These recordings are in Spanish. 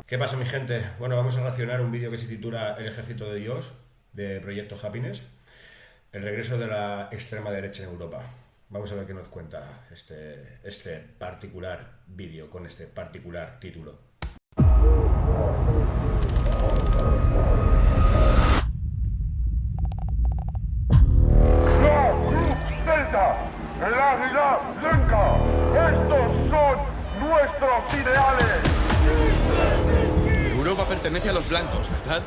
¿Qué pasa, mi gente? Bueno, vamos a reaccionar a un vídeo que se titula El ejército de Dios, de Proyecto Happiness, el regreso de la extrema derecha en Europa. Vamos a ver qué nos cuenta este particular vídeo con este particular título. ¡Delta! ¡El águila blanca! ¡Estos son nuestros ideales! Europa pertenece a los blancos, ¿verdad?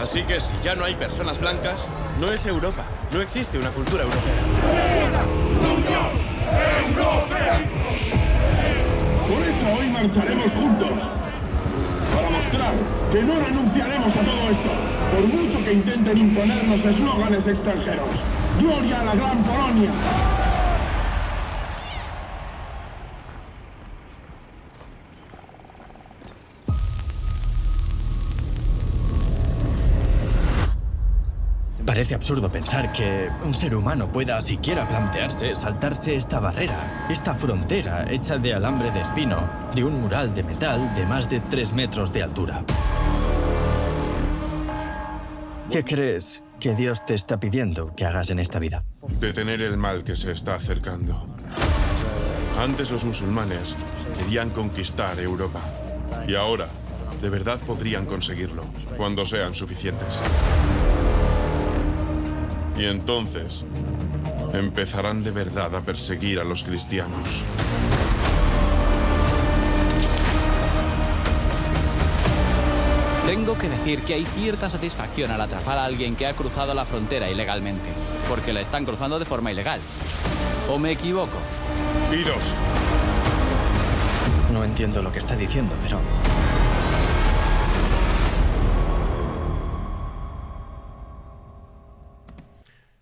Así que si ya no hay personas blancas, no es Europa. No existe una cultura europea. Por eso hoy marcharemos juntos. Para mostrar que no renunciaremos a todo esto, por mucho que intenten imponernos eslóganes extranjeros. ¡Gloria a la Gran Polonia! Parece absurdo pensar que un ser humano pueda siquiera plantearse saltarse esta barrera, esta frontera hecha de alambre de espino, de un mural de metal de más de 3 metros de altura. ¿Qué crees que Dios te está pidiendo que hagas en esta vida? Detener el mal que se está acercando. Antes los musulmanes querían conquistar Europa. Y ahora, de verdad podrían conseguirlo, cuando sean suficientes. Y entonces, empezarán de verdad a perseguir a los cristianos. Tengo que decir que hay cierta satisfacción al atrapar a alguien que ha cruzado la frontera ilegalmente, porque la están cruzando de forma ilegal. ¿O me equivoco? ¡Iros! No entiendo lo que está diciendo, pero...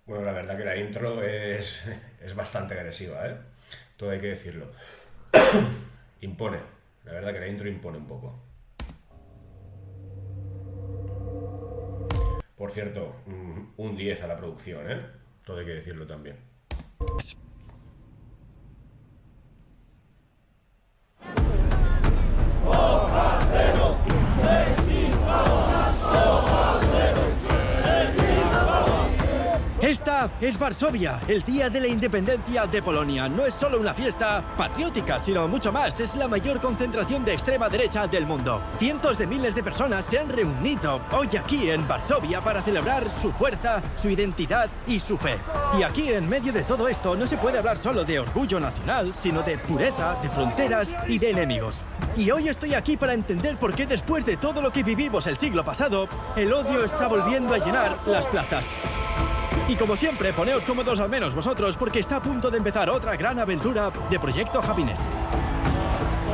Bueno, la verdad que la intro es bastante agresiva, ¿eh? Todo hay que decirlo. Impone. La verdad que la intro impone un poco. Por cierto, un 10 a la producción, ¿eh? Todo hay que decirlo también. Esta es Varsovia, el día de la independencia de Polonia. No es solo una fiesta patriótica, sino mucho más. Es la mayor concentración de extrema derecha del mundo. Cientos de miles de personas se han reunido hoy aquí en Varsovia para celebrar su fuerza, su identidad y su fe. Y aquí, en medio de todo esto, no se puede hablar solo de orgullo nacional, sino de pureza, de fronteras y de enemigos. Y hoy estoy aquí para entender por qué, después de todo lo que vivimos el siglo pasado, el odio está volviendo a llenar las plazas. Y como siempre, poneos cómodos al menos vosotros, porque está a punto de empezar otra gran aventura de Proyecto Happiness.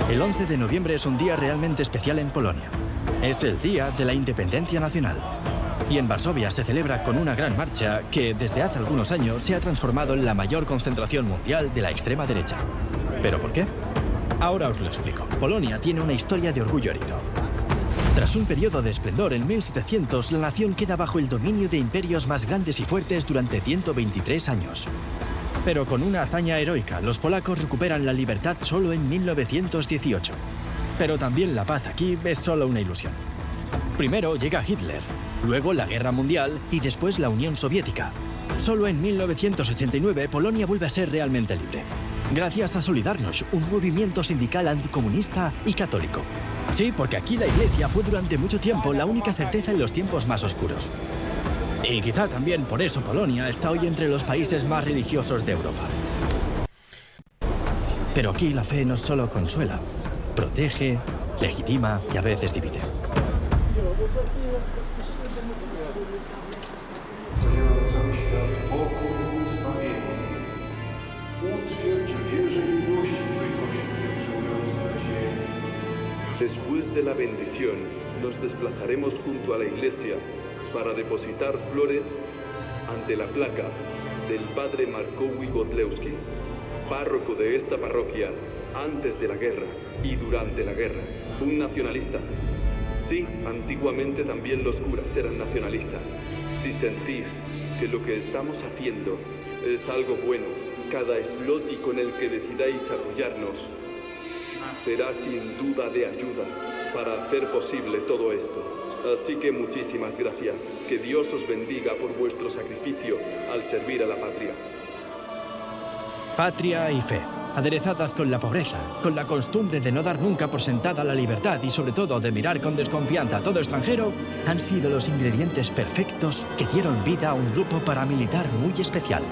El 11 de noviembre es un día realmente especial en Polonia. Es el Día de la Independencia Nacional. Y en Varsovia se celebra con una gran marcha que, desde hace algunos años, se ha transformado en la mayor concentración mundial de la extrema derecha. ¿Pero por qué? Ahora os lo explico. Polonia tiene una historia de orgullo erizo. Tras un periodo de esplendor en 1700, la nación queda bajo el dominio de imperios más grandes y fuertes durante 123 años. Pero con una hazaña heroica, los polacos recuperan la libertad solo en 1918. Pero también la paz aquí es solo una ilusión. Primero llega Hitler, luego la Guerra Mundial y después la Unión Soviética. Solo en 1989 Polonia vuelve a ser realmente libre. Gracias a Solidarność, un movimiento sindical anticomunista y católico. Sí, porque aquí la Iglesia fue durante mucho tiempo la única certeza en los tiempos más oscuros. Y quizá también por eso Polonia está hoy entre los países más religiosos de Europa. Pero aquí la fe no solo consuela, protege, legitima y a veces divide. Después de la bendición, nos desplazaremos junto a la iglesia para depositar flores ante la placa del padre Markowi Godlewski, párroco de esta parroquia antes de la guerra y durante la guerra. Un nacionalista. Sí, antiguamente también los curas eran nacionalistas. Si sentís que lo que estamos haciendo es algo bueno, cada esloti con el que decidáis apoyarnos será sin duda de ayuda. para hacer posible todo esto. Así que muchísimas gracias. Que Dios os bendiga por vuestro sacrificio al servir a la patria. Patria y fe, aderezadas con la pobreza, con la costumbre de no dar nunca por sentada la libertad y sobre todo de mirar con desconfianza a todo extranjero, han sido los ingredientes perfectos que dieron vida a un grupo paramilitar muy especial.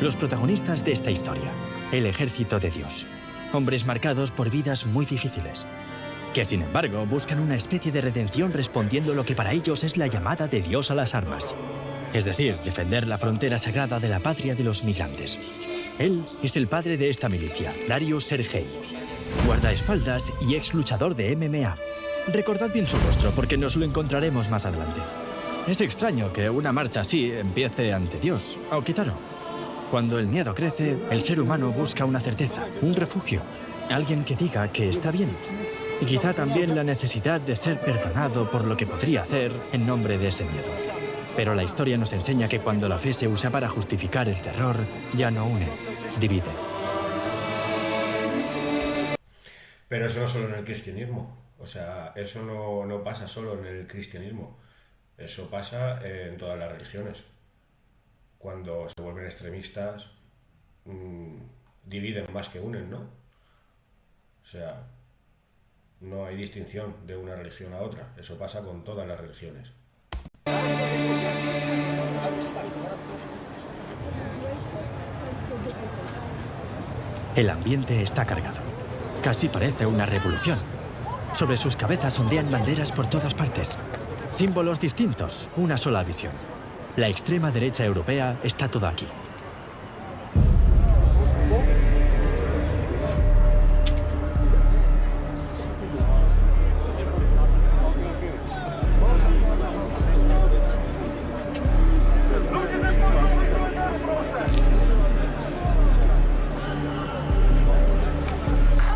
Los protagonistas de esta historia, el Ejército de Dios. Hombres marcados por vidas muy difíciles, que sin embargo buscan una especie de redención respondiendo lo que para ellos es la llamada de Dios a las armas. Es decir, defender la frontera sagrada de la patria de los migrantes. Él es el padre de esta milicia, Darius Sergei, guardaespaldas y ex luchador de MMA. Recordad bien su rostro porque nos lo encontraremos más adelante. Es extraño que una marcha así empiece ante Dios, o quizá no. Cuando el miedo crece, el ser humano busca una certeza, un refugio, alguien que diga que está bien. Y quizá también la necesidad de ser perdonado por lo que podría hacer en nombre de ese miedo. Pero la historia nos enseña que cuando la fe se usa para justificar el terror, ya no une, divide. Pero eso no solo en el cristianismo. O sea, eso no pasa solo en el cristianismo. Eso pasa en todas las religiones. Cuando se vuelven extremistas, dividen más que unen, ¿no? O sea, no hay distinción de una religión a otra. Eso pasa con todas las religiones. El ambiente está cargado. Casi parece una revolución. Sobre sus cabezas ondean banderas por todas partes. Símbolos distintos, una sola visión. La extrema derecha europea está toda aquí.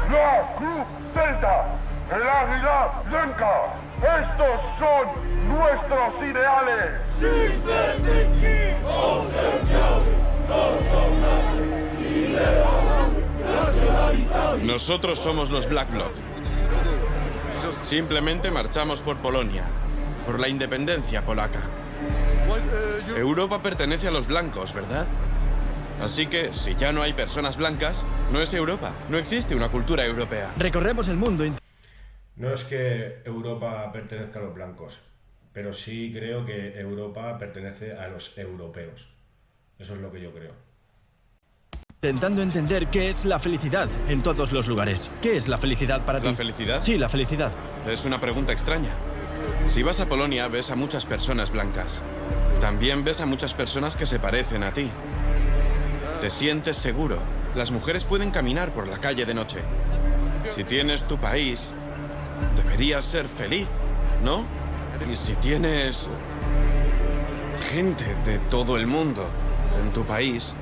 ¡La Club Delta! ¡El Águila Blanca! ¡Estos son nuestros ideales! Nosotros somos los Black Bloc. Simplemente marchamos por Polonia, por la independencia polaca. Europa pertenece a los blancos, ¿verdad? Así que, si ya no hay personas blancas, no es Europa. No existe una cultura europea. Recorremos el mundo. No es que Europa pertenezca a los blancos, pero sí creo que Europa pertenece a los europeos. Eso es lo que yo creo. Intentando entender qué es la felicidad en todos los lugares. ¿Qué es la felicidad para ti? ¿La felicidad? Sí, la felicidad. Es una pregunta extraña. Si vas a Polonia, ves a muchas personas blancas. También ves a muchas personas que se parecen a ti. Te sientes seguro. Las mujeres pueden caminar por la calle de noche. Si tienes tu país, deberías ser feliz, ¿no? Y si tienes gente de todo el mundo en tu país,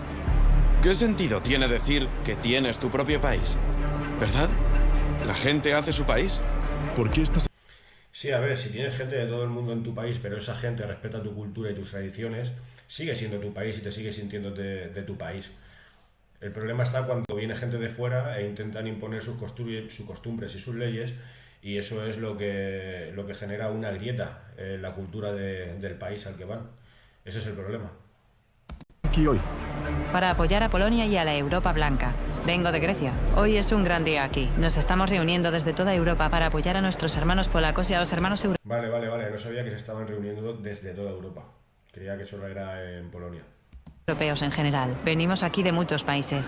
¿qué sentido tiene decir que tienes tu propio país? ¿Verdad? ¿La gente hace su país? ¿Por qué estás...? Sí, a ver, si tienes gente de todo el mundo en tu país, pero esa gente respeta tu cultura y tus tradiciones, sigue siendo tu país y te sigue sintiéndote de tu país. El problema está cuando viene gente de fuera e intentan imponer sus costumbres y sus leyes, y eso es lo que genera una grieta en la cultura del país al que van. Ese es el problema. Aquí hoy. Para apoyar a Polonia y a la Europa Blanca. Vengo de Grecia. Hoy es un gran día aquí. Nos estamos reuniendo desde toda Europa para apoyar a nuestros hermanos polacos y a los hermanos Vale. No sabía que se estaban reuniendo desde toda Europa. Creía que solo era en Polonia. europeos en general. Venimos aquí de muchos países.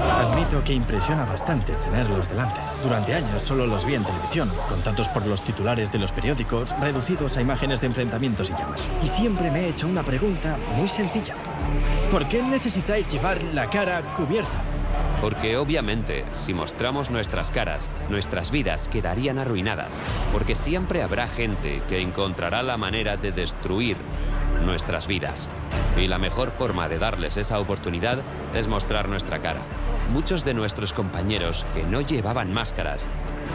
Admito que impresiona bastante tenerlos delante. Durante años solo los vi en televisión, contados por los titulares de los periódicos, reducidos a imágenes de enfrentamientos y llamas. Y siempre me he hecho una pregunta muy sencilla. ¿Por qué necesitáis llevar la cara cubierta? Porque obviamente, si mostramos nuestras caras, nuestras vidas quedarían arruinadas. Porque siempre habrá gente que encontrará la manera de destruir nuestras vidas. Y la mejor forma de darles esa oportunidad es mostrar nuestra cara. Muchos de nuestros compañeros que no llevaban máscaras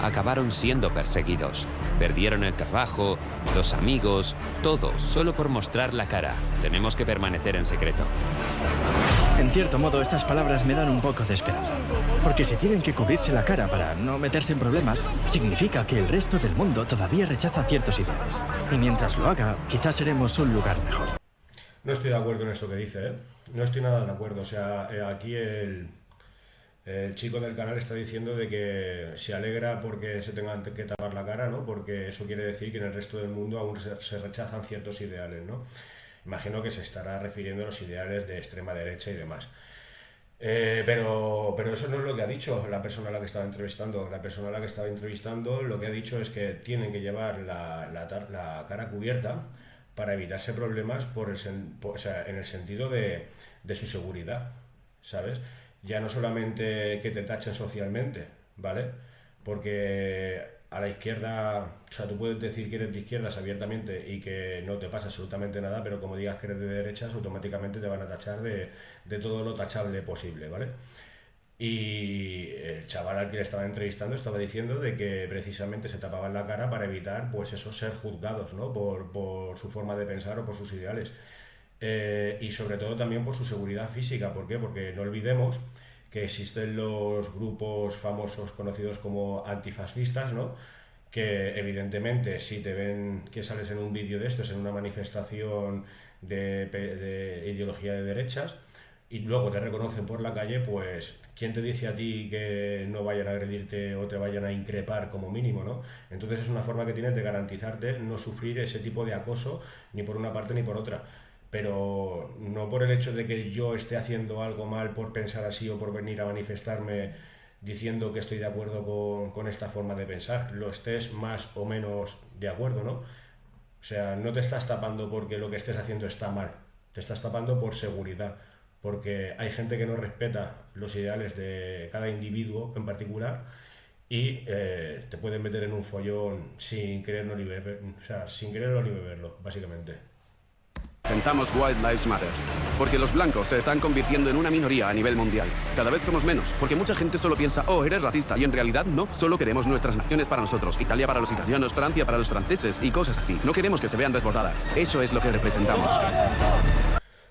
acabaron siendo perseguidos. Perdieron el trabajo, los amigos, todo, solo por mostrar la cara. Tenemos que permanecer en secreto. En cierto modo, estas palabras me dan un poco de esperanza. Porque si tienen que cubrirse la cara para no meterse en problemas, significa que el resto del mundo todavía rechaza ciertos ideales. Y mientras lo haga, quizás seremos un lugar mejor. No estoy de acuerdo en esto que dice, ¿eh? No estoy nada de acuerdo. O sea, aquí el chico del canal está diciendo de que se alegra porque se tengan que tapar la cara, ¿no? Porque eso quiere decir que en el resto del mundo aún se rechazan ciertos ideales, ¿no? Imagino que se estará refiriendo a los ideales de extrema derecha y demás. Pero eso no es lo que ha dicho la persona a la que estaba entrevistando. La persona a la que estaba entrevistando lo que ha dicho es que tienen que llevar la cara cubierta para evitarse problemas o sea, en el sentido de su seguridad, ¿sabes? Ya no solamente que te tachen socialmente, ¿vale? Porque a la izquierda, o sea, tú puedes decir que eres de izquierdas abiertamente y que no te pasa absolutamente nada, pero como digas que eres de derechas, automáticamente te van a tachar de todo lo tachable posible, ¿vale? Y el chaval al que le estaba entrevistando estaba diciendo de que precisamente se tapaban la cara para evitar, pues eso, ser juzgados, ¿no? Por su forma de pensar o por sus ideales. Y sobre todo también por su seguridad física. ¿Por qué? Porque no olvidemos que existen los grupos famosos conocidos como antifascistas, ¿no? Que evidentemente si te ven que sales en un vídeo de estos, en una manifestación de ideología de derechas, y luego te reconocen por la calle, pues ¿quién te dice a ti que no vayan a agredirte o te vayan a increpar como mínimo, ¿no? Entonces es una forma que tienes de garantizarte no sufrir ese tipo de acoso ni por una parte ni por otra. Pero no por el hecho de que yo esté haciendo algo mal por pensar así o por venir a manifestarme diciendo que estoy de acuerdo con esta forma de pensar, lo estés más o menos de acuerdo, ¿no? O sea, no te estás tapando porque lo que estés haciendo está mal, te estás tapando por seguridad, porque hay gente que no respeta los ideales de cada individuo en particular y te pueden meter en un follón sin quererlo ni beberlo, básicamente. Sentamos White Lives Matter, porque los blancos se están convirtiendo en una minoría a nivel mundial. Cada vez somos menos, porque mucha gente solo piensa, oh, eres racista, y en realidad no, solo queremos nuestras naciones para nosotros, Italia para los italianos, Francia para los franceses y cosas así. No queremos que se vean desbordadas. Eso es lo que representamos.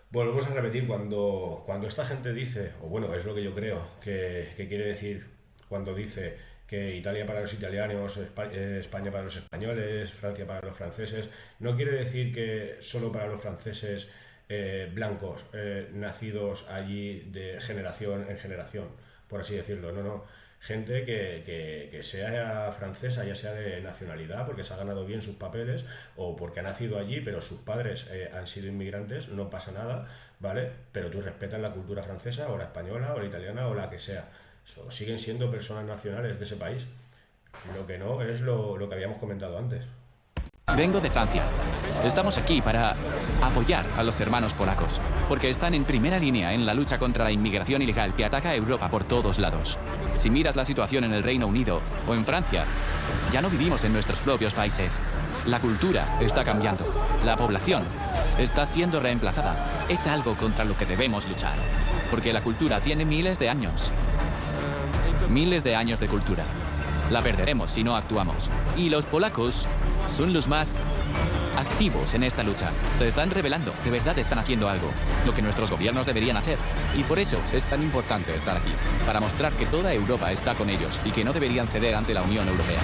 Volvemos a repetir, cuando esta gente dice, o bueno, es lo que yo creo que quiere decir cuando dice que Italia para los italianos, España para los españoles, Francia para los franceses, no quiere decir que solo para los franceses blancos nacidos allí de generación en generación, por así decirlo, no. Gente que sea francesa, ya sea de nacionalidad, porque se ha ganado bien sus papeles, o porque ha nacido allí, pero sus padres han sido inmigrantes, no pasa nada, ¿vale? Pero tú respetas la cultura francesa, o la española, o la italiana, o la que sea. Siguen siendo personas nacionales de ese país. Lo que no es lo que habíamos comentado antes. Vengo de Francia. Estamos aquí para apoyar a los hermanos polacos, porque están en primera línea en la lucha contra la inmigración ilegal que ataca a Europa por todos lados. Si miras la situación en el Reino Unido o en Francia, ya no vivimos en nuestros propios países. La cultura está cambiando. La población está siendo reemplazada. Es algo contra lo que debemos luchar, porque la cultura tiene miles de años. Miles de años de cultura. La perderemos si no actuamos. Y los polacos son los más activos en esta lucha. Se están rebelando, de verdad están haciendo algo, lo que nuestros gobiernos deberían hacer. Y por eso es tan importante estar aquí, para mostrar que toda Europa está con ellos y que no deberían ceder ante la Unión Europea.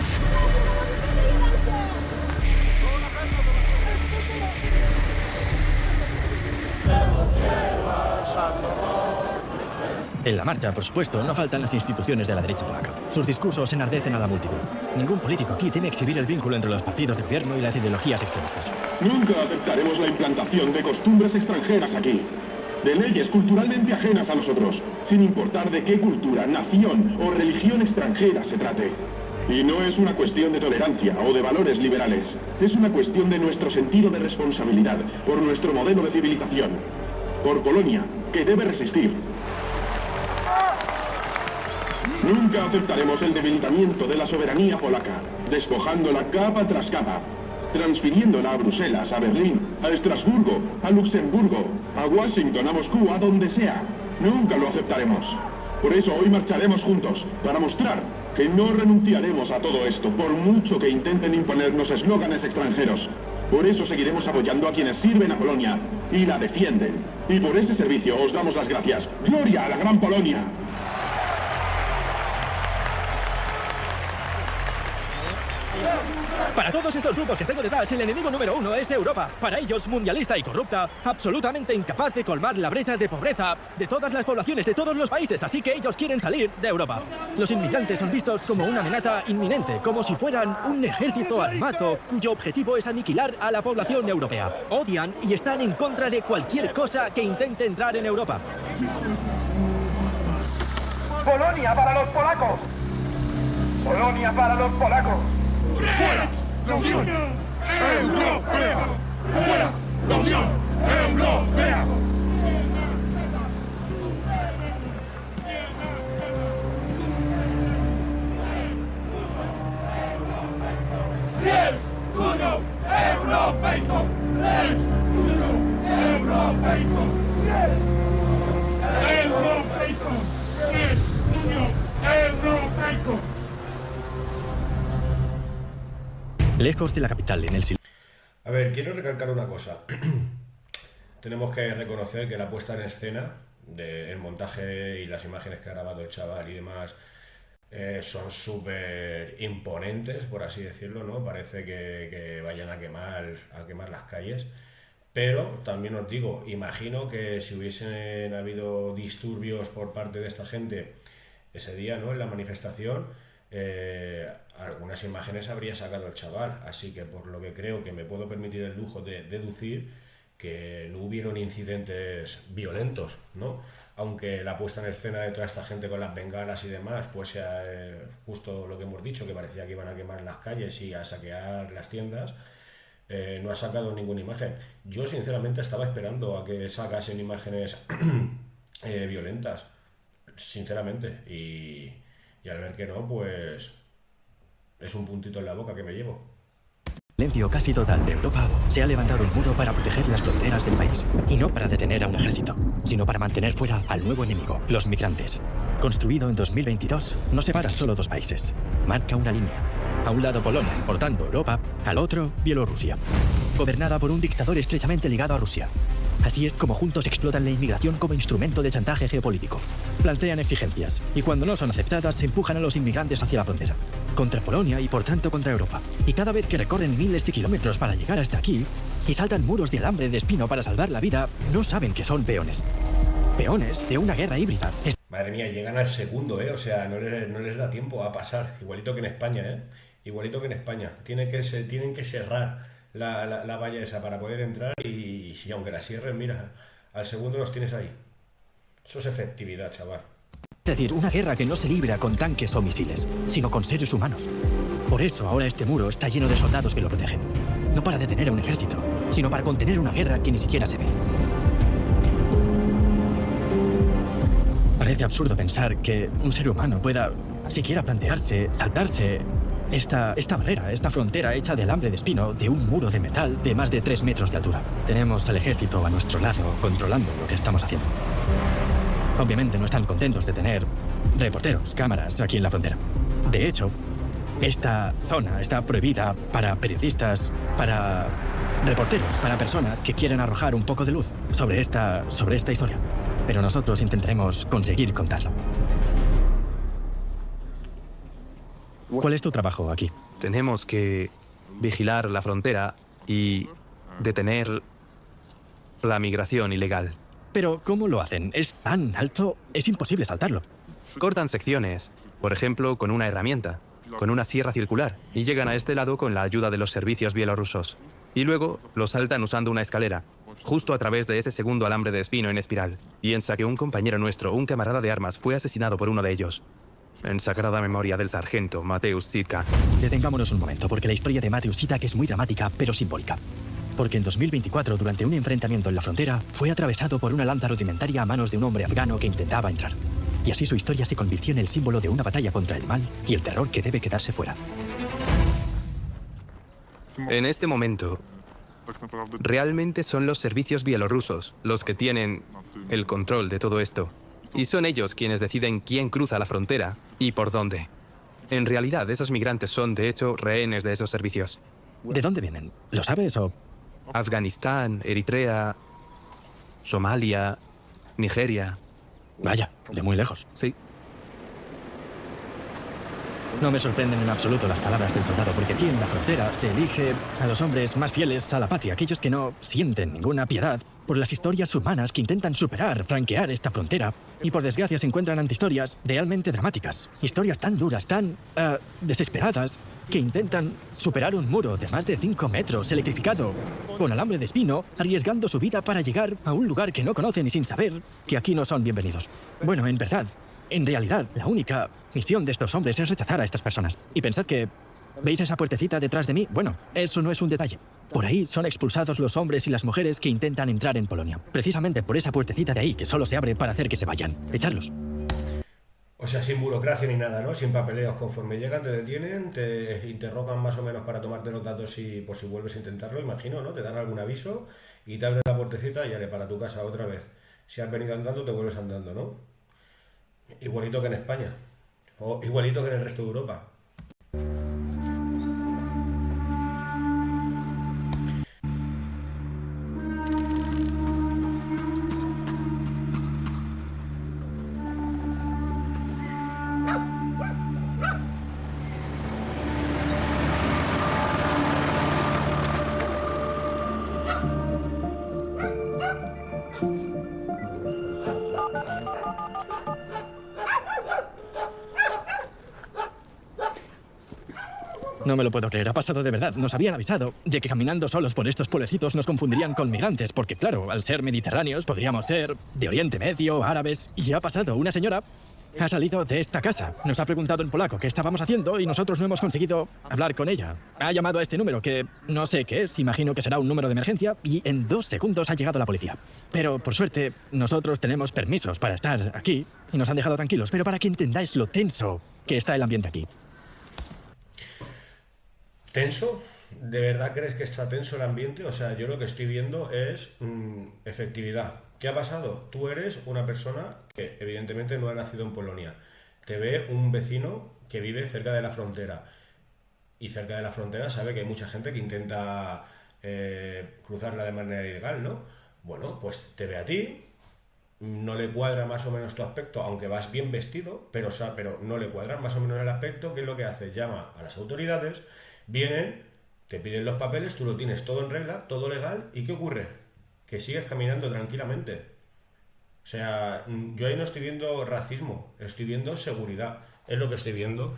En la marcha, por supuesto, no faltan las instituciones de la derecha polaca. Sus discursos enardecen a la multitud. Ningún político aquí teme exhibir el vínculo entre los partidos de gobierno y las ideologías extremistas. Nunca aceptaremos la implantación de costumbres extranjeras aquí, de leyes culturalmente ajenas a nosotros, sin importar de qué cultura, nación o religión extranjera se trate. Y no es una cuestión de tolerancia o de valores liberales. Es una cuestión de nuestro sentido de responsabilidad por nuestro modelo de civilización. Por Polonia, que debe resistir. Nunca aceptaremos el debilitamiento de la soberanía polaca, despojándola capa tras capa, transfiriéndola a Bruselas, a Berlín, a Estrasburgo, a Luxemburgo, a Washington, a Moscú, a donde sea. Nunca lo aceptaremos. Por eso hoy marcharemos juntos, para mostrar que no renunciaremos a todo esto, por mucho que intenten imponernos eslóganes extranjeros. Por eso seguiremos apoyando a quienes sirven a Polonia y la defienden. Y por ese servicio os damos las gracias. ¡Gloria a la Gran Polonia! Para todos estos grupos que tengo detrás, el enemigo número uno es Europa. Para ellos, mundialista y corrupta, absolutamente incapaz de colmar la brecha de pobreza de todas las poblaciones, de todos los países, así que ellos quieren salir de Europa. Los inmigrantes son vistos como una amenaza inminente, como si fueran un ejército armado cuyo objetivo es aniquilar a la población europea. Odian y están en contra de cualquier cosa que intente entrar en Europa. ¡Polonia para los polacos! ¡Polonia para los polacos! ¡Fuera la Unión Europea! ¡Fuera la Unión Europea! ¡Lech Unią Europejską! ¡Lech Unią Europejską! ¡Lech Europejską! ¡Lech Unią Europejską! Lejos de la capital, en el silencio. A ver, quiero recalcar una cosa. Tenemos que reconocer que la puesta en escena, el montaje y las imágenes que ha grabado el chaval y demás son súper imponentes, por así decirlo, ¿no? Parece que vayan a quemar las calles. Pero también os digo, imagino que si hubiesen habido disturbios por parte de esta gente ese día, ¿no? En la manifestación, algunas imágenes habría sacado el chaval, así que por lo que creo que me puedo permitir el lujo de deducir que no hubieron incidentes violentos, ¿no? Aunque la puesta en escena de toda esta gente con las bengalas y demás fuese justo lo que hemos dicho, que parecía que iban a quemar las calles y a saquear las tiendas, no ha sacado ninguna imagen. Yo sinceramente estaba esperando a que sacasen imágenes violentas, sinceramente, y al ver que no, pues es un puntito en la boca que me llevo. Silencio casi total de Europa, se ha levantado un muro para proteger las fronteras del país. Y no para detener a un ejército, sino para mantener fuera al nuevo enemigo, los migrantes. Construido en 2022, no separa solo dos países, marca una línea. A un lado Polonia, importando Europa, al otro Bielorrusia, gobernada por un dictador estrechamente ligado a Rusia. Así es como juntos explotan la inmigración como instrumento de chantaje geopolítico. Plantean exigencias, y cuando no son aceptadas, se empujan a los inmigrantes hacia la frontera. Contra Polonia y por tanto contra Europa. Y cada vez que recorren miles de kilómetros para llegar hasta aquí, y saltan muros de alambre de espino para salvar la vida, no saben que son peones. Peones de una guerra híbrida. Madre mía, llegan al segundo, o sea, no les da tiempo a pasar. Igualito que en España, Igualito que en España. Tienen que cerrar la valla esa para poder entrar y aunque la cierren, mira, al segundo los tienes ahí. Eso es efectividad, chaval. Es decir, una guerra que no se libra con tanques o misiles, sino con seres humanos. Por eso ahora este muro está lleno de soldados que lo protegen. No para detener a un ejército, sino para contener una guerra que ni siquiera se ve. Parece absurdo pensar que un ser humano pueda siquiera plantearse, saltarse esta barrera, esta frontera hecha de alambre de espino, de un muro de metal de más de 3 metros de altura. Tenemos al ejército a nuestro lado, controlando lo que estamos haciendo. Obviamente no están contentos de tener reporteros, cámaras aquí en la frontera. De hecho, esta zona está prohibida para periodistas, para reporteros, para personas que quieren arrojar un poco de luz sobre esta historia. Pero nosotros intentaremos conseguir contarlo. ¿Cuál es tu trabajo aquí? Tenemos que vigilar la frontera y detener la migración ilegal. Pero, ¿cómo lo hacen? Es tan alto, es imposible saltarlo. Cortan secciones, por ejemplo, con una herramienta, con una sierra circular, y llegan a este lado con la ayuda de los servicios bielorrusos. Y luego lo saltan usando una escalera, justo a través de ese segundo alambre de espino en espiral. Piensa que un compañero nuestro, un camarada de armas, fue asesinado por uno de ellos. En sagrada memoria del sargento Mateusz Sitka. Detengámonos un momento, porque la historia de Mateusz Sitka es muy dramática, pero simbólica. Porque en 2024, durante un enfrentamiento en la frontera, fue atravesado por una lanza rudimentaria a manos de un hombre afgano que intentaba entrar. Y así su historia se convirtió en el símbolo de una batalla contra el mal y el terror que debe quedarse fuera. En este momento, realmente son los servicios bielorrusos los que tienen el control de todo esto. Y son ellos quienes deciden quién cruza la frontera y por dónde. En realidad, esos migrantes son, de hecho, rehenes de esos servicios. ¿De dónde vienen? ¿Lo sabes o...? Afganistán, Eritrea, Somalia, Nigeria. Vaya, de muy lejos. Sí. No me sorprenden en absoluto las palabras del soldado, porque aquí en la frontera se elige a los hombres más fieles a la patria, aquellos que no sienten ninguna piedad por las historias humanas que intentan superar, franquear esta frontera, y por desgracia se encuentran ante historias realmente dramáticas, historias tan duras, tan desesperadas, que intentan superar un muro de más de 5 metros, electrificado, con alambre de espino, arriesgando su vida para llegar a un lugar que no conocen y sin saber que aquí no son bienvenidos. Bueno, en verdad, en realidad, la única misión de estos hombres es rechazar a estas personas. Y pensad que... ¿Veis esa puertecita detrás de mí? Bueno, eso no es un detalle. Por ahí son expulsados los hombres y las mujeres que intentan entrar en Polonia. Precisamente por esa puertecita de ahí, que solo se abre para hacer que se vayan. Echarlos. O sea, sin burocracia ni nada, ¿no? Sin papeleos. Conforme llegan, te detienen, te interrogan más o menos para tomarte los datos y por si vuelves a intentarlo, imagino, ¿no? Te dan algún aviso y te abren la puertecita y ya le para tu casa otra vez. Si has venido andando, te vuelves andando, ¿no? Igualito que en España. O igualito que en el resto de Europa. No me lo puedo creer, ha pasado de verdad. Nos habían avisado de que caminando solos por estos pueblecitos nos confundirían con migrantes, porque claro, al ser mediterráneos podríamos ser de Oriente Medio, árabes. Y ha pasado, una señora ha salido de esta casa. Nos ha preguntado en polaco qué estábamos haciendo y nosotros no hemos conseguido hablar con ella. Ha llamado a este número, que no sé qué es, imagino que será un número de emergencia, y en 2 segundos ha llegado la policía. Pero por suerte, nosotros tenemos permisos para estar aquí y nos han dejado tranquilos, pero para que entendáis lo tenso que está el ambiente aquí. ¿Tenso? ¿De verdad crees que está tenso el ambiente? O sea, yo lo que estoy viendo es efectividad. ¿Qué ha pasado? Tú eres una persona que evidentemente no ha nacido en Polonia. Te ve un vecino que vive cerca de la frontera. Y cerca de la frontera sabe que hay mucha gente que intenta cruzarla de manera ilegal, ¿no? Bueno, pues te ve a ti, no le cuadra más o menos tu aspecto, aunque vas bien vestido, pero no le cuadra más o menos el aspecto. ¿Qué es lo que hace? Llama a las autoridades, vienen, te piden los papeles, tú lo tienes todo en regla, todo legal, ¿y qué ocurre? Que sigues caminando tranquilamente. O sea, yo ahí no estoy viendo racismo, estoy viendo seguridad, es lo que estoy viendo.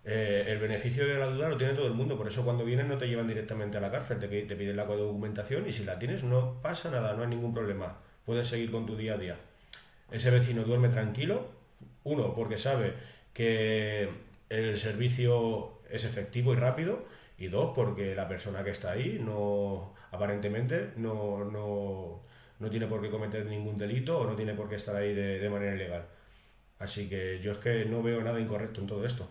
El beneficio de la duda lo tiene todo el mundo, por eso cuando vienen no te llevan directamente a la cárcel, te piden la documentación y si la tienes no pasa nada, no hay ningún problema, puedes seguir con tu día a día. Ese vecino duerme tranquilo, uno, porque sabe que el servicio es efectivo y rápido, y dos, porque la persona que está ahí aparentemente no tiene por qué cometer ningún delito o no tiene por qué estar ahí de manera ilegal. Así que yo es que no veo nada incorrecto en todo esto.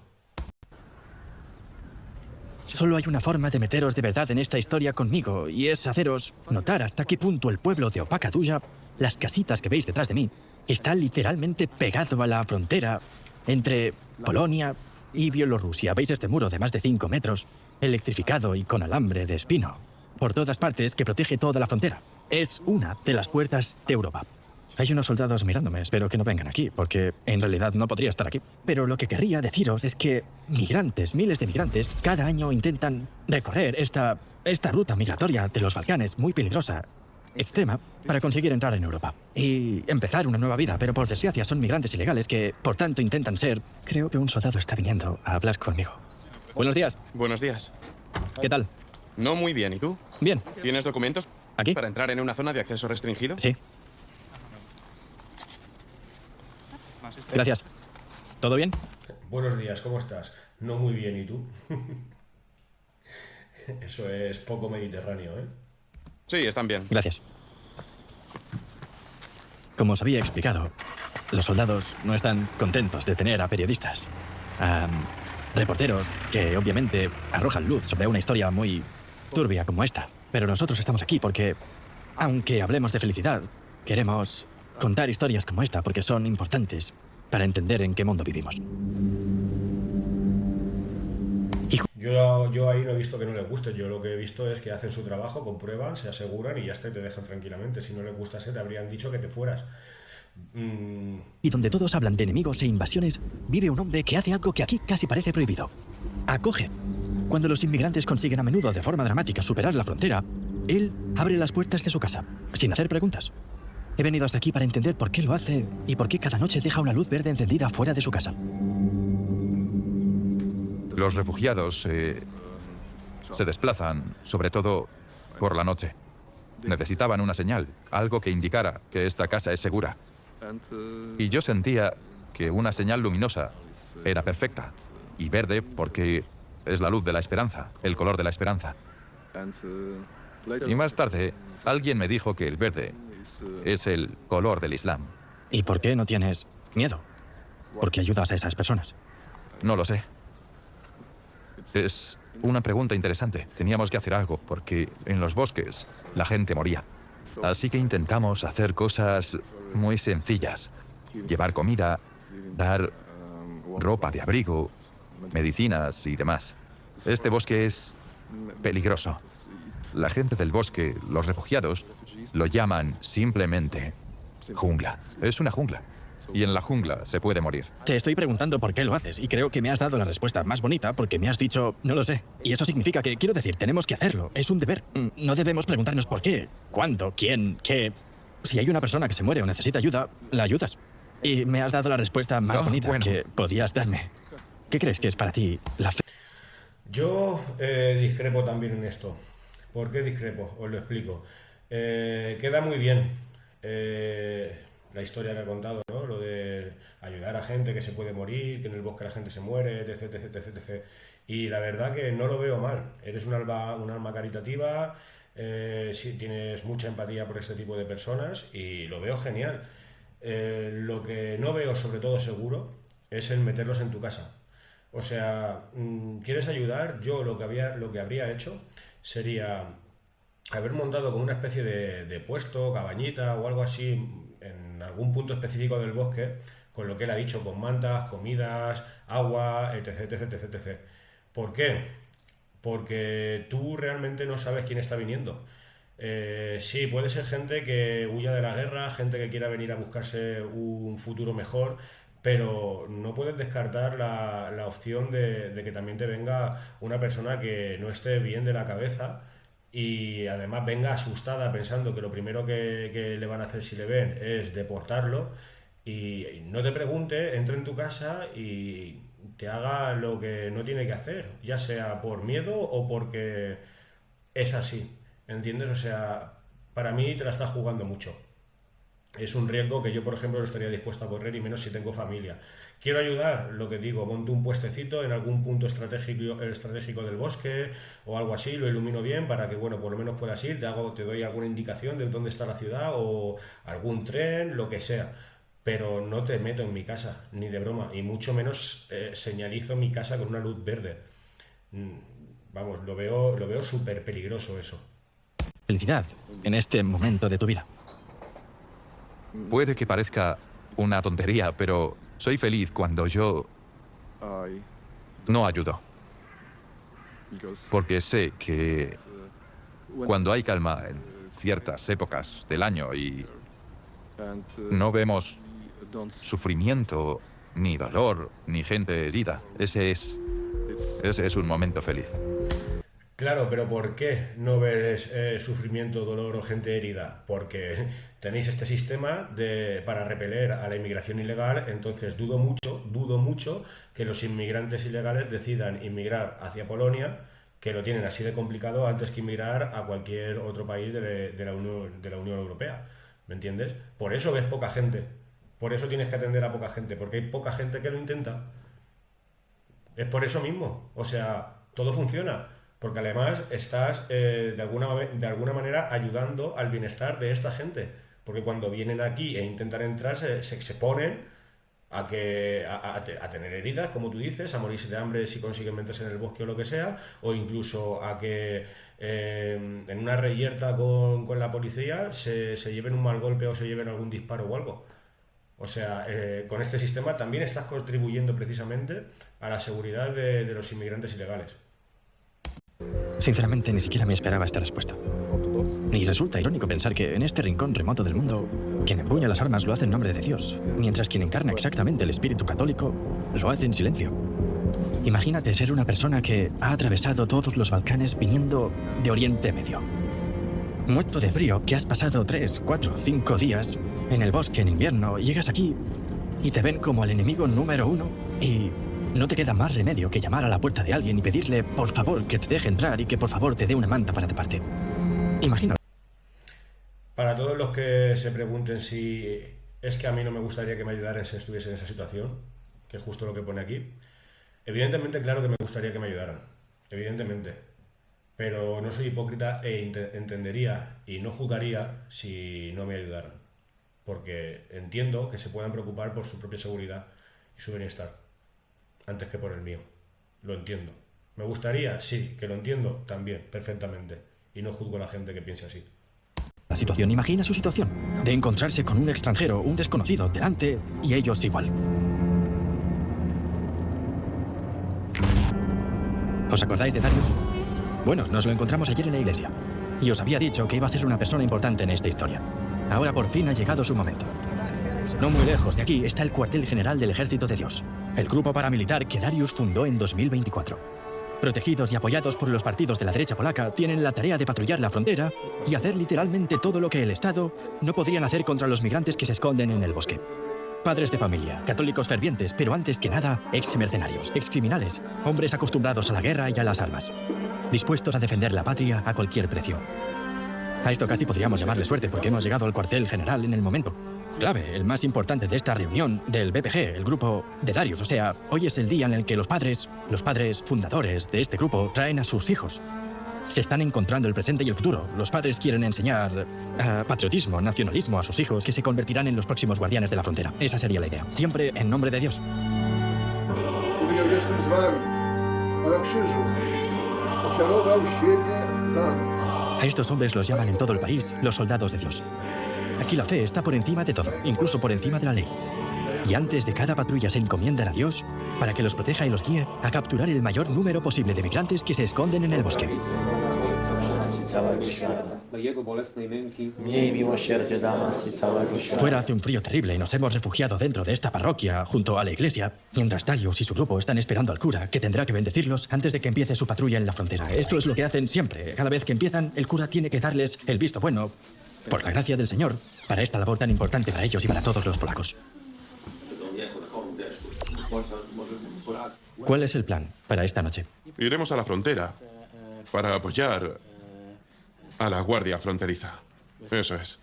Solo hay una forma de meteros de verdad en esta historia conmigo, y es haceros notar hasta qué punto el pueblo de Opaka-Duya, las casitas que veis detrás de mí, está literalmente pegado a la frontera entre Polonia y Bielorrusia. ¿Veis este muro de más de 5 metros, electrificado y con alambre de espino por todas partes que protege toda la frontera? Es una de las puertas de Europa. Hay unos soldados mirándome, espero que no vengan aquí, porque en realidad no podría estar aquí. Pero lo que querría deciros es que migrantes, miles de migrantes, cada año intentan recorrer esta ruta migratoria de los Balcanes, muy peligrosa, extrema, para conseguir entrar en Europa y empezar una nueva vida, pero por desgracia son migrantes ilegales que, por tanto, intentan ser... Creo que un soldado está viniendo a hablar conmigo. Buenos días. Buenos días. ¿Qué tal? No muy bien, ¿y tú? Bien. ¿Tienes documentos? ¿Aquí? ¿Para entrar en una zona de acceso restringido? Sí. Gracias. ¿Todo bien? Buenos días, ¿cómo estás? No muy bien, ¿y tú? Eso es poco mediterráneo, ¿eh? Sí, están bien. Gracias. Como os había explicado, los soldados no están contentos de tener a periodistas, a reporteros que obviamente arrojan luz sobre una historia muy turbia como esta. Pero nosotros estamos aquí porque, aunque hablemos de felicidad, queremos contar historias como esta porque son importantes para entender en qué mundo vivimos. Yo ahí no he visto que no les guste, yo lo que he visto es que hacen su trabajo, comprueban, se aseguran y ya está, y te dejan tranquilamente. Si no les gustase, te habrían dicho que te fueras. Y donde todos hablan de enemigos e invasiones, vive un hombre que hace algo que aquí casi parece prohibido. Acoge. Cuando los inmigrantes consiguen a menudo de forma dramática superar la frontera, él abre las puertas de su casa, sin hacer preguntas. He venido hasta aquí para entender por qué lo hace y por qué cada noche deja una luz verde encendida fuera de su casa. Los refugiados se desplazan, sobre todo por la noche. Necesitaban una señal, algo que indicara que esta casa es segura. Y yo sentía que una señal luminosa era perfecta. Y verde porque es la luz de la esperanza, el color de la esperanza. Y más tarde, alguien me dijo que el verde es el color del Islam. ¿Y por qué no tienes miedo? ¿Por qué ayudas a esas personas? No lo sé. Es una pregunta interesante. Teníamos que hacer algo porque en los bosques la gente moría. Así que intentamos hacer cosas muy sencillas. Llevar comida, dar ropa de abrigo, medicinas y demás. Este bosque es peligroso. La gente del bosque, los refugiados, lo llaman simplemente jungla. Es una jungla. Y en la jungla se puede morir. Te estoy preguntando por qué lo haces y creo que me has dado la respuesta más bonita porque me has dicho, no lo sé. Y eso significa que, quiero decir, tenemos que hacerlo. Es un deber. No debemos preguntarnos por qué, cuándo, quién, qué. Si hay una persona que se muere o necesita ayuda, la ayudas. Y me has dado la respuesta más bonita que podías darme. ¿Qué crees que es para ti la fe? Yo discrepo también en esto. ¿Por qué discrepo? Os lo explico. Queda muy bien la historia que ha contado, ¿no? Lo de ayudar a gente que se puede morir, que en el bosque la gente se muere, etc, etc, etc, etc. Y la verdad que no lo veo mal. Eres un alma caritativa, sí, tienes mucha empatía por este tipo de personas y lo veo genial. Lo que no veo, sobre todo seguro, es el meterlos en tu casa. O sea, ¿quieres ayudar? Yo lo que habría hecho sería haber montado como una especie de puesto, cabañita o algo así en algún punto específico del bosque, con lo que él ha dicho, con mantas, comidas, agua, etc, etc, etc, etc. ¿Por qué? Porque tú realmente no sabes quién está viniendo. Sí, puede ser gente que huya de la guerra, gente que quiera venir a buscarse un futuro mejor, pero no puedes descartar la opción de que también te venga una persona que no esté bien de la cabeza y además venga asustada pensando que lo primero que le van a hacer si le ven es deportarlo y no te pregunte, entre en tu casa y te haga lo que no tiene que hacer, ya sea por miedo o porque es así, ¿entiendes? O sea, para mí te la estás jugando mucho. Es un riesgo que yo, por ejemplo, no estaría dispuesto a correr y menos si tengo familia. Quiero ayudar, lo que digo, monto un puestecito en algún punto estratégico del bosque o algo así, lo ilumino bien para que, bueno, por lo menos puedas ir, te doy alguna indicación de dónde está la ciudad o algún tren, lo que sea. Pero no te meto en mi casa, ni de broma, y mucho menos señalizo mi casa con una luz verde. Vamos, lo veo súper peligroso eso. Felicidad en este momento de tu vida. Puede que parezca una tontería, pero soy feliz cuando yo no ayudo. Porque sé que cuando hay calma en ciertas épocas del año y no vemos sufrimiento, ni dolor, ni gente herida, ese es un momento feliz. Claro, pero ¿por qué no ves sufrimiento, dolor o gente herida? Porque tenéis este sistema para repeler a la inmigración ilegal, entonces dudo mucho que los inmigrantes ilegales decidan inmigrar hacia Polonia, que lo tienen así de complicado, antes que inmigrar a cualquier otro país de la Unión Europea. ¿Me entiendes? Por eso ves poca gente. Por eso tienes que atender a poca gente, porque hay poca gente que lo intenta. Es por eso mismo. O sea, todo funciona. Porque además estás de alguna manera ayudando al bienestar de esta gente. Porque cuando vienen aquí e intentan entrar, se ponen a tener heridas, como tú dices, a morirse de hambre si consiguen meterse en el bosque o lo que sea, o incluso a que en una reyerta con la policía se lleven un mal golpe o se lleven algún disparo o algo. O sea, con este sistema también estás contribuyendo precisamente a la seguridad de los inmigrantes ilegales. Sinceramente, ni siquiera me esperaba esta respuesta. Y resulta irónico pensar que en este rincón remoto del mundo, quien empuña las armas lo hace en nombre de Dios, mientras quien encarna exactamente el espíritu católico lo hace en silencio. Imagínate ser una persona que ha atravesado todos los Balcanes viniendo de Oriente Medio. Muerto de frío, que has pasado 3, 4, 5 días en el bosque en invierno, llegas aquí y te ven como el enemigo número 1 y no te queda más remedio que llamar a la puerta de alguien y pedirle, por favor, que te deje entrar y que por favor te dé una manta para taparte. Imagínalo. Para todos los que se pregunten si es que a mí no me gustaría que me ayudaran si estuviese en esa situación, que es justo lo que pone aquí, evidentemente, claro que me gustaría que me ayudaran, evidentemente, pero no soy hipócrita e entendería y no juzgaría si no me ayudaran, porque entiendo que se puedan preocupar por su propia seguridad y su bienestar, antes que por el mío. Lo entiendo. ¿Me gustaría? Sí. ¿Que lo entiendo? También, perfectamente. Y no juzgo a la gente que piense así. La situación, imagina su situación, de encontrarse con un extranjero, un desconocido, delante, y ellos igual. ¿Os acordáis de Darius? Bueno, nos lo encontramos ayer en la iglesia. Y os había dicho que iba a ser una persona importante en esta historia. Ahora por fin ha llegado su momento. No muy lejos de aquí está el cuartel general del Ejército de Dios, el grupo paramilitar que Darius fundó en 2024. Protegidos y apoyados por los partidos de la derecha polaca, tienen la tarea de patrullar la frontera y hacer literalmente todo lo que el Estado no podrían hacer contra los migrantes que se esconden en el bosque. Padres de familia, católicos fervientes, pero antes que nada, ex-mercenarios, ex-criminales, hombres acostumbrados a la guerra y a las armas, dispuestos a defender la patria a cualquier precio. A esto casi podríamos llamarle suerte porque hemos llegado al cuartel general en el momento clave, el más importante de esta reunión del BPG, el grupo de Darius. O sea, hoy es el día en el que los padres fundadores de este grupo traen a sus hijos. Se están encontrando el presente y el futuro. Los padres quieren enseñar patriotismo, nacionalismo a sus hijos que se convertirán en los próximos guardianes de la frontera. Esa sería la idea. Siempre en nombre de Dios. A estos hombres los llaman en todo el país los soldados de Dios. Aquí la fe está por encima de todo, incluso por encima de la ley. Y antes de cada patrulla se encomiendan a Dios para que los proteja y los guíe a capturar el mayor número posible de migrantes que se esconden en el bosque. Fuera hace un frío terrible y nos hemos refugiado dentro de esta parroquia junto a la iglesia, mientras Darius y su grupo están esperando al cura, que tendrá que bendecirlos antes de que empiece su patrulla en la frontera. Esto es lo que hacen siempre. Cada vez que empiezan, el cura tiene que darles el visto bueno, por la gracia del Señor, para esta labor tan importante para ellos y para todos los polacos. ¿Cuál es el plan para esta noche? Iremos a la frontera para apoyar a la Guardia Fronteriza. Eso es.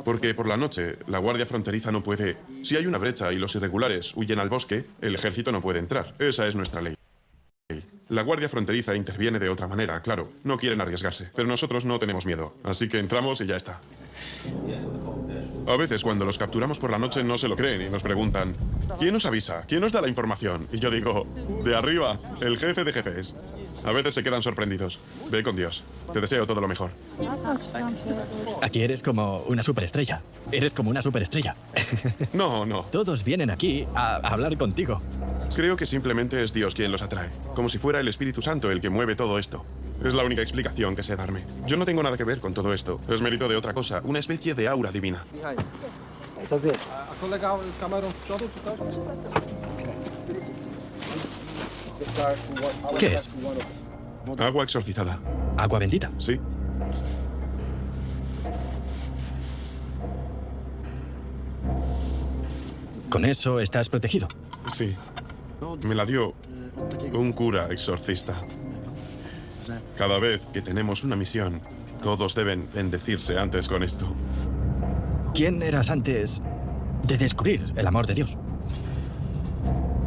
Porque por la noche la Guardia Fronteriza no puede... Si hay una brecha y los irregulares huyen al bosque, el ejército no puede entrar. Esa es nuestra ley. La Guardia Fronteriza interviene de otra manera, claro. No quieren arriesgarse, pero nosotros no tenemos miedo. Así que entramos y ya está. A veces cuando los capturamos por la noche no se lo creen y nos preguntan ¿quién nos avisa? ¿Quién nos da la información? Y yo digo, de arriba, el jefe de jefes. A veces se quedan sorprendidos. Ve con Dios. Te deseo todo lo mejor. Aquí eres como una superestrella. Eres como una superestrella. No, no. Todos vienen aquí a hablar contigo. Creo que simplemente es Dios quien los atrae. Como si fuera el Espíritu Santo el que mueve todo esto. Es la única explicación que sé darme. Yo no tengo nada que ver con todo esto. Es mérito de otra cosa. Una especie de aura divina. ¿Qué es? Agua exorcizada. ¿Agua bendita? Sí. ¿Con eso estás protegido? Sí. Me la dio un cura exorcista. Cada vez que tenemos una misión, todos deben bendecirse antes con esto. ¿Quién eras antes de descubrir el amor de Dios?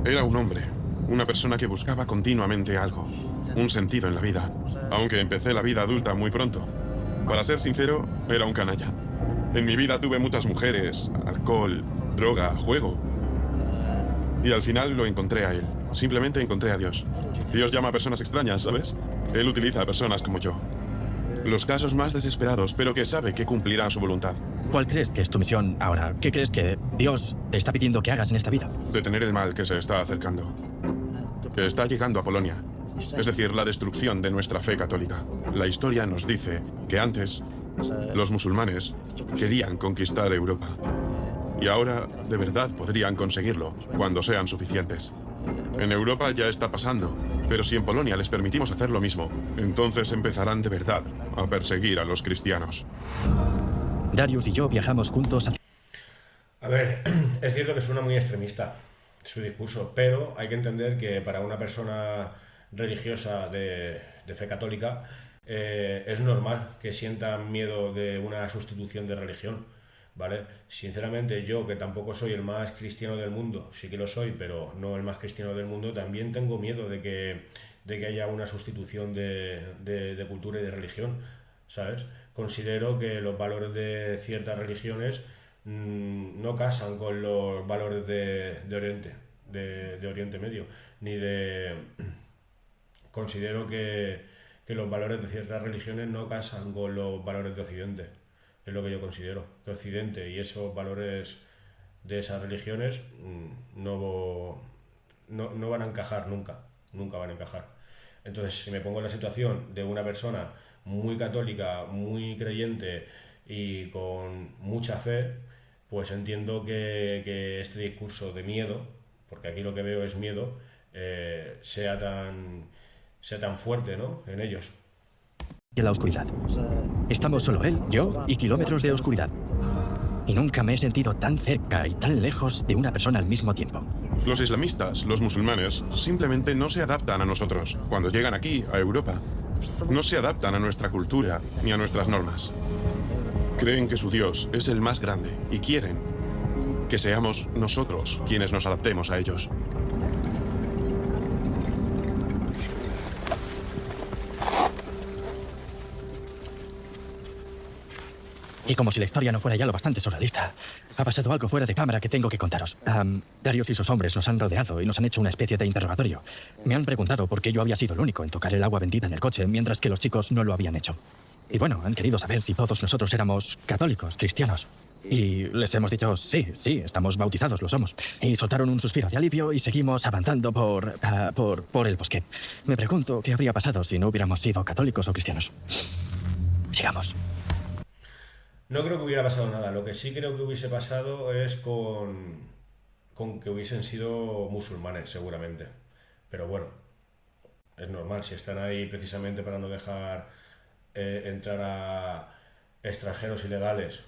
Era un hombre, una persona que buscaba continuamente algo, un sentido en la vida, aunque empecé la vida adulta muy pronto. Para ser sincero, era un canalla. En mi vida tuve muchas mujeres, alcohol, droga, juego. Y al final lo encontré a él. Simplemente encontré a Dios. Dios llama a personas extrañas, ¿sabes? Él utiliza a personas como yo. Los casos más desesperados, pero que sabe que cumplirá su voluntad. ¿Cuál crees que es tu misión ahora? ¿Qué crees que Dios te está pidiendo que hagas en esta vida? Detener el mal que se está acercando. Que está llegando a Polonia. es decir, la destrucción de nuestra fe católica. La historia nos dice que antes los musulmanes querían conquistar Europa. Y ahora, de verdad, podrían conseguirlo, cuando sean suficientes. En Europa ya está pasando, pero si en Polonia les permitimos hacer lo mismo, entonces empezarán de verdad a perseguir a los cristianos. Darius y yo viajamos juntos a... A ver, es cierto que suena muy extremista su discurso, pero hay que entender que para una persona religiosa de fe católica es normal que sientan miedo de una sustitución de religión, ¿vale? Sinceramente, yo, que tampoco soy el más cristiano del mundo, sí que lo soy, pero no el más cristiano del mundo, también tengo miedo de que haya una sustitución de cultura y de religión, ¿sabes? Considero que los valores de ciertas religiones no casan con los valores de Oriente, de Oriente Medio, ni de... Considero que los valores de ciertas religiones no casan con los valores de Occidente. Es lo que yo considero, que Occidente y esos valores de esas religiones no van a encajar nunca van a encajar. Entonces, si me pongo en la situación de una persona muy católica, muy creyente y con mucha fe, pues entiendo que este discurso de miedo, porque aquí lo que veo es miedo, sea tan fuerte, ¿no?, en ellos. En la oscuridad. Estamos solo él, yo y kilómetros de oscuridad. Y nunca me he sentido tan cerca y tan lejos de una persona al mismo tiempo. Los islamistas, los musulmanes, simplemente no se adaptan a nosotros. Cuando llegan aquí, a Europa, no se adaptan a nuestra cultura ni a nuestras normas. Creen que su Dios es el más grande y quieren que seamos nosotros quienes nos adaptemos a ellos. Y como si la historia no fuera ya lo bastante surrealista, ha pasado algo fuera de cámara que tengo que contaros. Darius y sus hombres nos han rodeado y nos han hecho una especie de interrogatorio. Me han preguntado por qué yo había sido el único en tocar el agua bendita en el coche, mientras que los chicos no lo habían hecho. Y bueno, han querido saber si todos nosotros éramos católicos, cristianos. Y les hemos dicho, sí, estamos bautizados, lo somos. Y soltaron un suspiro de alivio y seguimos avanzando por el bosque. Me pregunto qué habría pasado si no hubiéramos sido católicos o cristianos. Sigamos. No creo que hubiera pasado nada. Lo que sí creo que hubiese pasado es con que hubiesen sido musulmanes, seguramente. Pero bueno, es normal. Si están ahí precisamente para no dejar entrar a extranjeros ilegales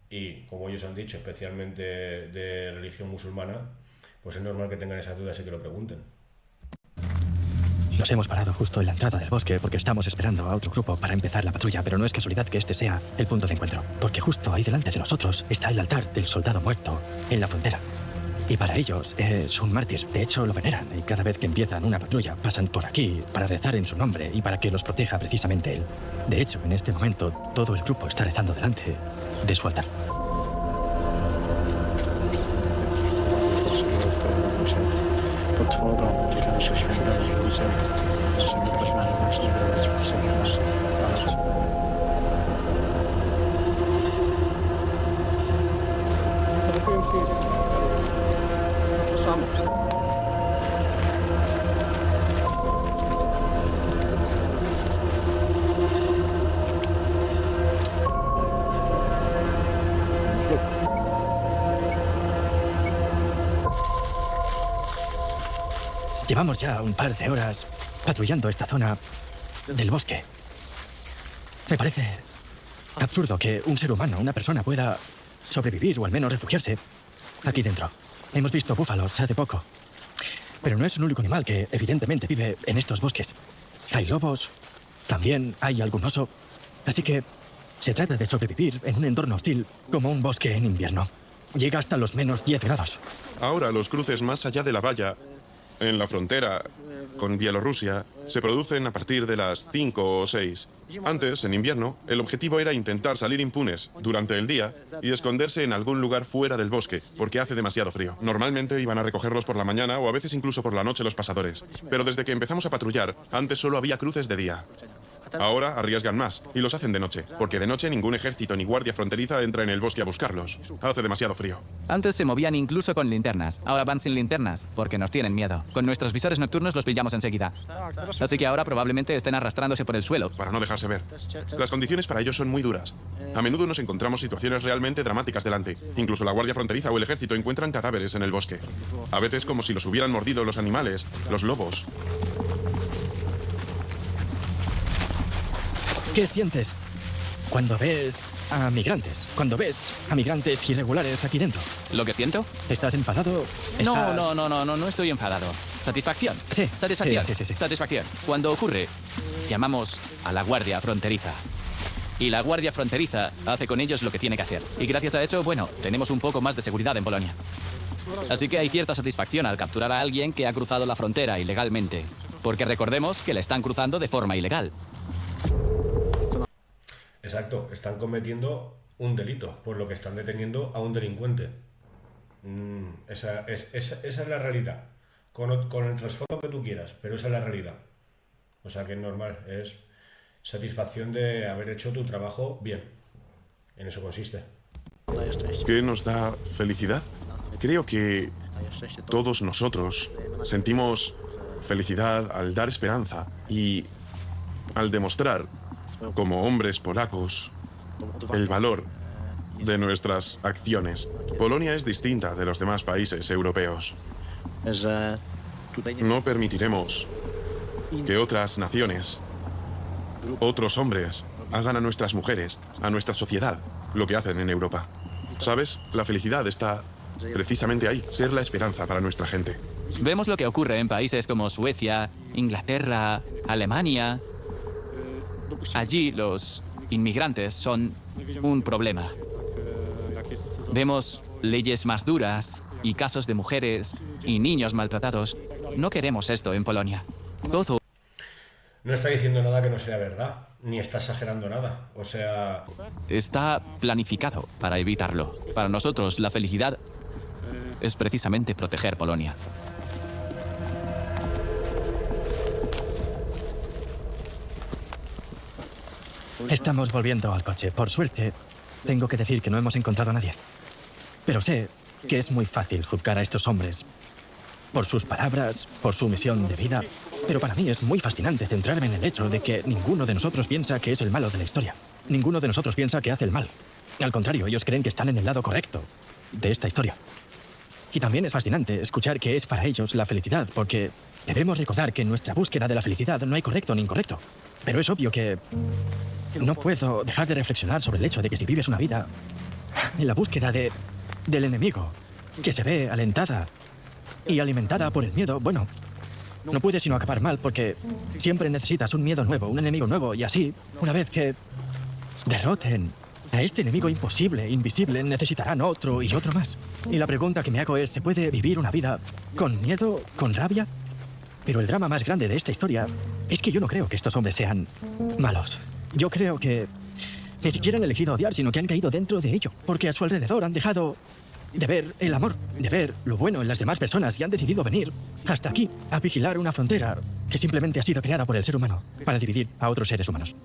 y, como ellos han dicho, especialmente de religión musulmana, pues es normal que tengan esas dudas y que lo pregunten. Nos hemos parado justo en la entrada del bosque porque estamos esperando a otro grupo para empezar la patrulla, pero no es casualidad que este sea el punto de encuentro, porque justo ahí delante de nosotros está el altar del soldado muerto en la frontera. Y para ellos es un mártir. De hecho, lo veneran y cada vez que empiezan una patrulla pasan por aquí para rezar en su nombre y para que los proteja precisamente él. De hecho, en este momento todo el grupo está rezando delante de su altar. Llevamos ya un par de horas patrullando esta zona del bosque. Me parece absurdo que un ser humano, una persona, pueda sobrevivir o al menos refugiarse aquí dentro. Hemos visto búfalos hace poco. Pero no es un único animal que evidentemente vive en estos bosques. Hay lobos, también hay algún oso. Así que se trata de sobrevivir en un entorno hostil como un bosque en invierno. Llega hasta los menos 10 grados. Ahora los cruces más allá de la valla, en la frontera con Bielorrusia, se producen a partir de las 5 o 6. Antes, en invierno, el objetivo era intentar salir impunes durante el día y esconderse en algún lugar fuera del bosque, porque hace demasiado frío. Normalmente iban a recogerlos por la mañana o a veces incluso por la noche los pasadores. Pero desde que empezamos a patrullar, antes solo había cruces de día. Ahora arriesgan más y los hacen de noche, porque de noche ningún ejército ni guardia fronteriza entra en el bosque a buscarlos. Hace demasiado frío. Antes se movían incluso con linternas. Ahora van sin linternas, porque nos tienen miedo. Con nuestros visores nocturnos los pillamos enseguida. Así que ahora probablemente estén arrastrándose por el suelo. Para no dejarse ver. Las condiciones para ellos son muy duras. A menudo nos encontramos situaciones realmente dramáticas delante. Incluso la guardia fronteriza o el ejército encuentran cadáveres en el bosque. A veces como si los hubieran mordido los animales, los lobos. ¿Qué sientes cuando ves a migrantes? Cuando ves a migrantes irregulares aquí dentro. ¿Lo que siento? ¿Estás enfadado? No estoy enfadado. ¿Satisfacción? Sí. Satisfacción. Sí. Satisfacción. Cuando ocurre, llamamos a la guardia fronteriza. Y la guardia fronteriza hace con ellos lo que tiene que hacer. Y gracias a eso, bueno, tenemos un poco más de seguridad en Polonia. Así que hay cierta satisfacción al capturar a alguien que ha cruzado la frontera ilegalmente. Porque recordemos que le están cruzando de forma ilegal. Exacto, están cometiendo un delito, por lo que están deteniendo a un delincuente. Esa es la realidad, con el trasfondo que tú quieras, pero esa es la realidad. O sea que es normal, es satisfacción de haber hecho tu trabajo bien. En eso consiste. ¿Qué nos da felicidad? Creo que todos nosotros sentimos felicidad al dar esperanza y al demostrar, como hombres polacos, el valor de nuestras acciones. Polonia es distinta de los demás países europeos. No permitiremos que otras naciones, otros hombres, hagan a nuestras mujeres, a nuestra sociedad, lo que hacen en Europa. ¿Sabes? La felicidad está precisamente ahí, ser la esperanza para nuestra gente. Vemos lo que ocurre en países como Suecia, Inglaterra, Alemania. Allí los inmigrantes son un problema. Vemos leyes más duras y casos de mujeres y niños maltratados. No queremos esto en Polonia. Todo... No está diciendo nada que no sea verdad, ni está exagerando nada. O sea... Está planificado para evitarlo. Para nosotros, la felicidad es precisamente proteger Polonia. Estamos volviendo al coche. Por suerte, tengo que decir que no hemos encontrado a nadie. Pero sé que es muy fácil juzgar a estos hombres por sus palabras, por su misión de vida. Pero para mí es muy fascinante centrarme en el hecho de que ninguno de nosotros piensa que es el malo de la historia. Ninguno de nosotros piensa que hace el mal. Al contrario, ellos creen que están en el lado correcto de esta historia. Y también es fascinante escuchar que es para ellos la felicidad, porque debemos recordar que en nuestra búsqueda de la felicidad no hay correcto ni incorrecto. Pero es obvio que no puedo dejar de reflexionar sobre el hecho de que si vives una vida en la búsqueda del enemigo, que se ve alentada y alimentada por el miedo, bueno, no puede sino acabar mal, porque siempre necesitas un miedo nuevo, un enemigo nuevo, y así, una vez que derroten a este enemigo imposible, invisible, necesitarán otro y otro más. Y la pregunta que me hago es, ¿se puede vivir una vida con miedo, con rabia? Pero el drama más grande de esta historia es que yo no creo que estos hombres sean malos. Yo creo que ni siquiera han elegido odiar, sino que han caído dentro de ello, porque a su alrededor han dejado de ver el amor, de ver lo bueno en las demás personas y han decidido venir hasta aquí a vigilar una frontera que simplemente ha sido creada por el ser humano para dividir a otros seres humanos.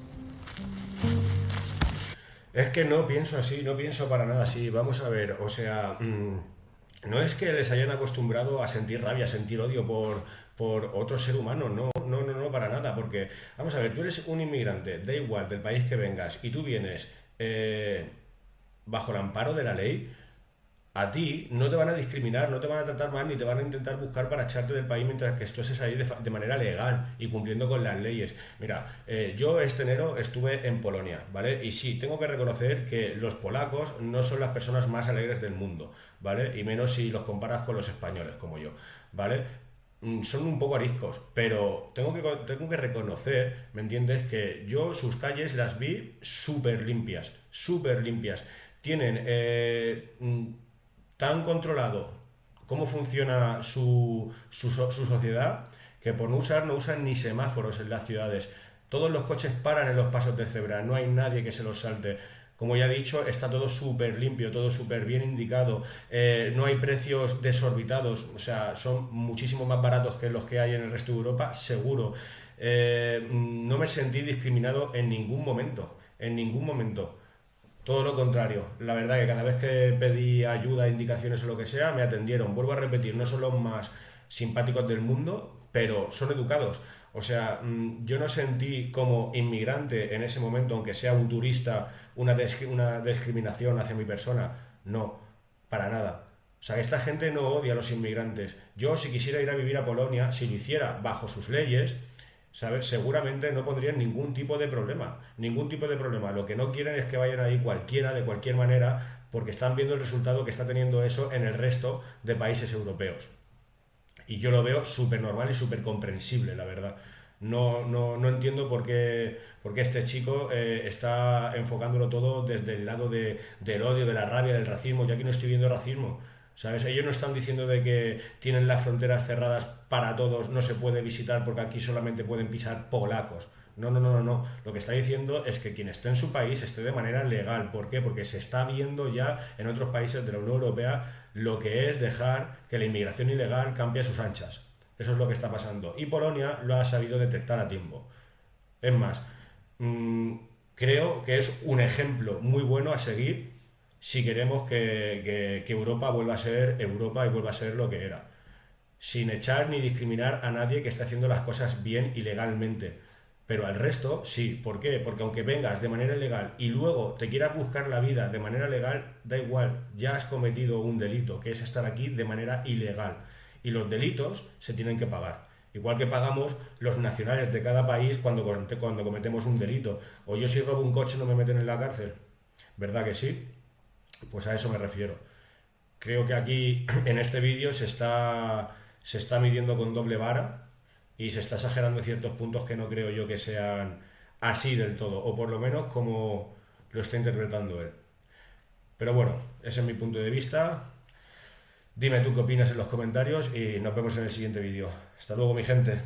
Es que no pienso así, no pienso para nada así. Vamos a ver, o sea, no es que les hayan acostumbrado a sentir rabia, a sentir odio por otro ser humano, no, para nada, porque, vamos a ver, tú eres un inmigrante, da igual del país que vengas, y tú vienes bajo el amparo de la ley. A ti no te van a discriminar, no te van a tratar mal, ni te van a intentar buscar para echarte del país mientras que esto se ahí de manera legal y cumpliendo con las leyes. Mira, yo este enero estuve en Polonia, ¿vale? Y sí, tengo que reconocer que los polacos no son las personas más alegres del mundo, ¿vale? Y menos si los comparas con los españoles, como yo, ¿vale? Son un poco ariscos, pero tengo que reconocer, ¿me entiendes? Que yo sus calles las vi súper limpias, tienen... tan controlado cómo funciona su sociedad, que por no usan ni semáforos en las ciudades. Todos los coches paran en los pasos de cebra, no hay nadie que se los salte. Como ya he dicho, está todo súper limpio, todo súper bien indicado, no hay precios desorbitados, o sea, son muchísimo más baratos que los que hay en el resto de Europa, seguro. no me sentí discriminado en ningún momento, en ningún momento. Todo lo contrario, la verdad que cada vez que pedí ayuda, indicaciones o lo que sea, me atendieron. Vuelvo a repetir, no son los más simpáticos del mundo, pero son educados. O sea, yo no sentí como inmigrante en ese momento, aunque sea un turista, una discriminación hacia mi persona. No, para nada. O sea, esta gente no odia a los inmigrantes. Yo, si quisiera ir a vivir a Polonia, si lo hiciera bajo sus leyes, ¿sabes? Seguramente no pondrían ningún tipo de problema. Ningún tipo de problema. Lo que no quieren es que vayan ahí cualquiera, de cualquier manera, porque están viendo el resultado que está teniendo eso en el resto de países europeos. Y yo lo veo súper normal y súper comprensible, la verdad. No entiendo por qué este chico está enfocándolo todo desde el lado del odio, de la rabia, del racismo. Yo aquí no estoy viendo racismo, ¿sabes? Ellos no están diciendo de que tienen las fronteras cerradas para todos, no se puede visitar porque aquí solamente pueden pisar polacos. No. Lo que está diciendo es que quien esté en su país esté de manera legal. ¿Por qué? Porque se está viendo ya en otros países de la Unión Europea lo que es dejar que la inmigración ilegal campe a sus anchas. Eso es lo que está pasando. Y Polonia lo ha sabido detectar a tiempo. Es más, creo que es un ejemplo muy bueno a seguir si queremos que Europa vuelva a ser Europa y vuelva a ser lo que era. Sin echar ni discriminar a nadie que esté haciendo las cosas bien y legalmente. Pero al resto, sí. ¿Por qué? Porque aunque vengas de manera ilegal y luego te quieras buscar la vida de manera legal, da igual, ya has cometido un delito, que es estar aquí de manera ilegal. Y los delitos se tienen que pagar. Igual que pagamos los nacionales de cada país cuando cometemos un delito. O yo si robo un coche no me meten en la cárcel. ¿Verdad que sí? Pues a eso me refiero. Creo que aquí en este vídeo se está midiendo con doble vara y se está exagerando ciertos puntos que no creo yo que sean así del todo, o por lo menos como lo está interpretando él. Pero bueno, ese es mi punto de vista. Dime tú qué opinas en los comentarios y nos vemos en el siguiente vídeo. Hasta luego, mi gente.